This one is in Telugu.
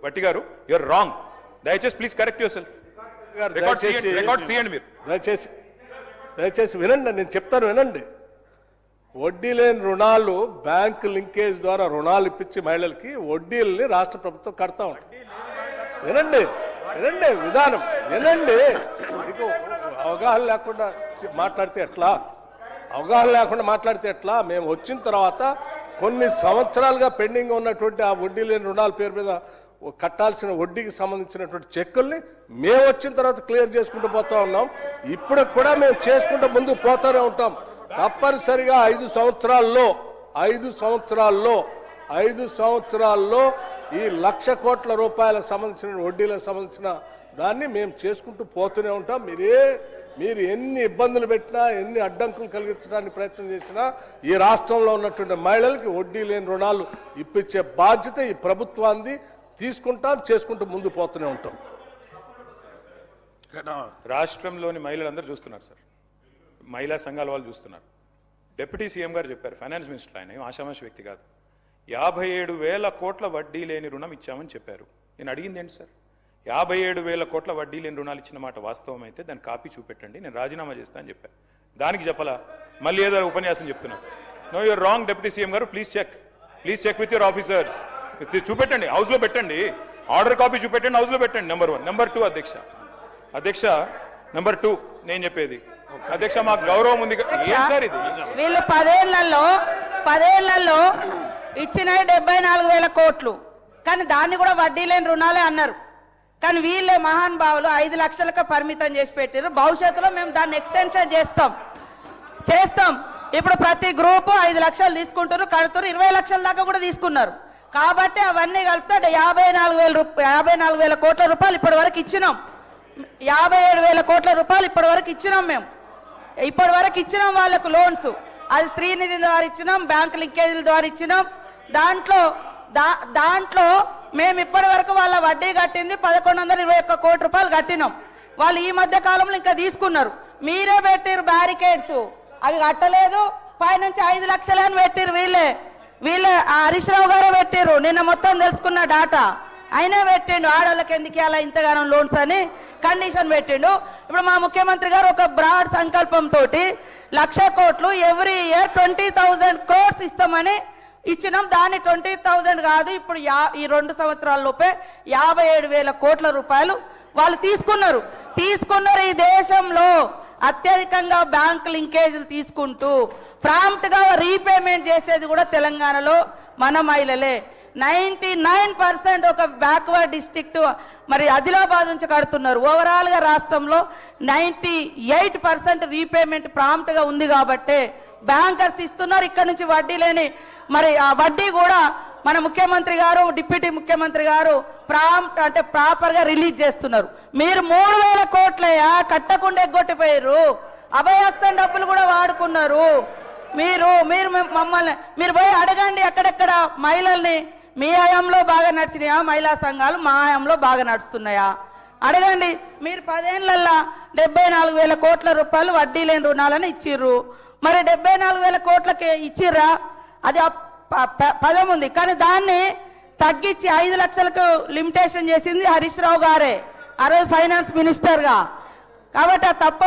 భట్టి గారు యూఆర్ రాంగ్. దయచేసి please correct your self. Record చేయండి మీరు. దయచేసి వినండి, నేను చెప్తాను వినండి. వడ్డీ లేని రుణాలు బ్యాంక్ లింకేజ్ ద్వారా రుణాలు ఇప్పించి మహిళలకి వడ్డీలని రాష్ట్ర ప్రభుత్వం కడతా ఉంటుంది. వినండి వినండి విధానం వినండి. మీకు అవగాహన లేకుండా మాట్లాడితే ఎట్లా? అవగాహన లేకుండా మాట్లాడితే ఎట్లా? మేము వచ్చిన తర్వాత కొన్ని సంవత్సరాలుగా పెండింగ్ ఉన్నటువంటి ఆ వడ్డీ లేని రుణాల పేరు మీద కట్టాల్సిన వడ్డీకి సంబంధించినటువంటి చెక్కుల్ని మేము వచ్చిన తర్వాత క్లియర్ చేసుకుంటూ పోతా ఉన్నాం. ఇప్పుడు కూడా మేము చేసుకుంటూ ముందుకు పోతూనే ఉంటాం. తప్పనిసరిగా 5 సంవత్సరాల్లో ఈ 1,00,000 కోట్ల రూపాయలకు సంబంధించిన వడ్డీలకు సంబంధించిన దాన్ని మేము చేసుకుంటూ పోతూనే ఉంటాం. మీరు ఎన్ని ఇబ్బందులు పెట్టినా, ఎన్ని అడ్డంకులు కలిగించడానికి ప్రయత్నం చేసినా ఈ రాష్ట్రంలో ఉన్నటువంటి మహిళలకి వడ్డీ లేని రుణాలు ఇప్పించే బాధ్యత ఈ ప్రభుత్వాన్ని తీసుకుంటాం, చేసుకుంటూ ముందు పోతూనే ఉంటాం. రాష్ట్రంలోని మహిళలందరూ చూస్తున్నారు సార్, మహిళా సంఘాల వాళ్ళు చూస్తున్నారు. డిప్యూటీ సీఎం గారు చెప్పారు, ఫైనాన్స్ మినిస్టర్, ఆయన ఏం ఆషామాషి వ్యక్తి కాదు. 57,000 కోట్ల వడ్డీ లేని రుణం ఇచ్చామని చెప్పారు. నేను అడిగింది ఏంటి సార్, 57,000 కోట్ల వడ్డీ లేని రుణాలు ఇచ్చిన మాట వాస్తవం అయితే దాని కాపీ చూపెట్టండి, నేను రాజీనామా చేస్తా అని చెప్పాను. దానికి చెప్పలా, మళ్ళీ ఏదో ఉపన్యాసం చెప్తున్నాను. No you're wrong deputy CM గారు. Please check with your officers. చూపెట్టండి, హౌస్లో పెట్టండి, ఆర్డర్ కాపీ చూపెట్టండి, హౌస్లో పెట్టండి. నెంబర్ 1. నెంబర్ 2 అధ్యక్ష నెంబర్ 2 నేను చెప్పేది అధ్యక్ష, మాకు గౌరవం ఉంది. ఏం సార్ ఇది? వీళ్ళు 10 ఏళ్లలో ఇచ్చిన 74,000 కోట్లు, కానీ దాన్ని కూడా వడ్డీ లేని రుణాలే అన్నారు. కానీ వీళ్ళే మహానుభావులు 5 లక్షలకు పరిమితం చేసి పెట్టారు. భవిష్యత్తులో మేము దాన్ని ఎక్స్టెన్షన్ చేస్తాం. ఇప్పుడు ప్రతి గ్రూపు 5 లక్షలు తీసుకుంటారు, కడుతున్నారు, 20 లక్షల దాకా కూడా తీసుకున్నారు. కాబట్టి అవన్నీ కలిపితే 54,000 కోట్ల రూపాయలు ఇప్పటి వరకు ఇచ్చినాం. 57,000 కోట్ల రూపాయలు ఇప్పటి వరకు ఇచ్చినాం. మేము ఇప్పటి వరకు ఇచ్చినాం వాళ్ళకు లోన్స్. అది స్త్రీనిధి ద్వారా ఇచ్చినాం, బ్యాంక్ లింకేజీల ద్వారా ఇచ్చినాం. దాంట్లో మేము ఇప్పటి వరకు వాళ్ళ వడ్డీ కట్టింది 1,121 కోట్ల రూపాయలు కట్టినాం. వాళ్ళు ఈ మధ్య కాలంలో ఇంకా తీసుకున్నారు. మీరే పెట్టిరు బ్యారికేడ్స్, అవి కట్టలేదు. పైనుంచి 5 లక్షలు అని పెట్టిరు. వీళ్ళే హరీష్ రావు గారే పెట్టిరు. నిన్న మొత్తం తెలుసుకున్న డాటా అయినా పెట్టిండు. ఆడవాళ్ళకి ఎందుకు అలా ఇంతగానో లోన్స్ అని కండిషన్ పెట్టిండు. ఇప్పుడు మా ముఖ్యమంత్రి గారు ఒక బ్రాడ్ సంకల్పంతో 1,00,000 కోట్లు ఎవ్రీ ఇయర్ 20,000 crores ఇస్తామని ఇచ్చినాం. దాన్ని 20,000 కాదు, ఇప్పుడు ఈ 2 సంవత్సరాల లోపే 57,000 కోట్ల రూపాయలు వాళ్ళు తీసుకున్నారు. ఈ దేశంలో అత్యధికంగా బ్యాంక్ లింకేజీలు తీసుకుంటూ ప్రాంప్ట్ గా రీపేమెంట్ చేసేది కూడా తెలంగాణలో మన మహిళలే. 99% ఒక బ్యాక్వర్డ్ డిస్ట్రిక్ట్ మరి ఆదిలాబాద్ నుంచి కడుతున్నారు. ఓవరాల్ గా రాష్ట్రంలో 98% రీపేమెంట్ ప్రాంప్ట్ గా ఉంది కాబట్టి బ్యాంకర్స్ ఇస్తున్నారు. ఇక్కడ నుంచి వడ్డీ లేని మరి ఆ వడ్డీ కూడా మన ముఖ్యమంత్రి గారు, డిప్యూటీ ముఖ్యమంత్రి గారు ప్రాపర్ గా రిలీజ్ చేస్తున్నారు. మీరు 3,000 కోట్లయా కట్టకుండా ఎగ్గొట్టిపోయారు. అభయహస్తం డబ్బులు కూడా వాడుకున్నారు. మీరు మమ్మల్ని మీరు పోయి అడగండి ఎక్కడెక్కడ మహిళల్ని. మీ హయాంలో బాగా నడిచినాయా మహిళా సంఘాలు? మా హయాంలో బాగా నడుస్తున్నాయా? అడగండి. మీరు 10 ఏళ్లలో 74,000 కోట్ల రూపాయలు వడ్డీ లేని రుణాలని ఇచ్చిర్రు. మరి 74,000 కోట్లకి ఇచ్చిర్రా? అది పదం ఉంది, కానీ దాన్ని తగ్గించి 5 లక్షలకు లిమిటేషన్ చేసింది హరీష్ రావు గారే, ఆ రోజు ఫైనాన్స్ మినిస్టర్ గా. కాబట్టి ఆ తప్ప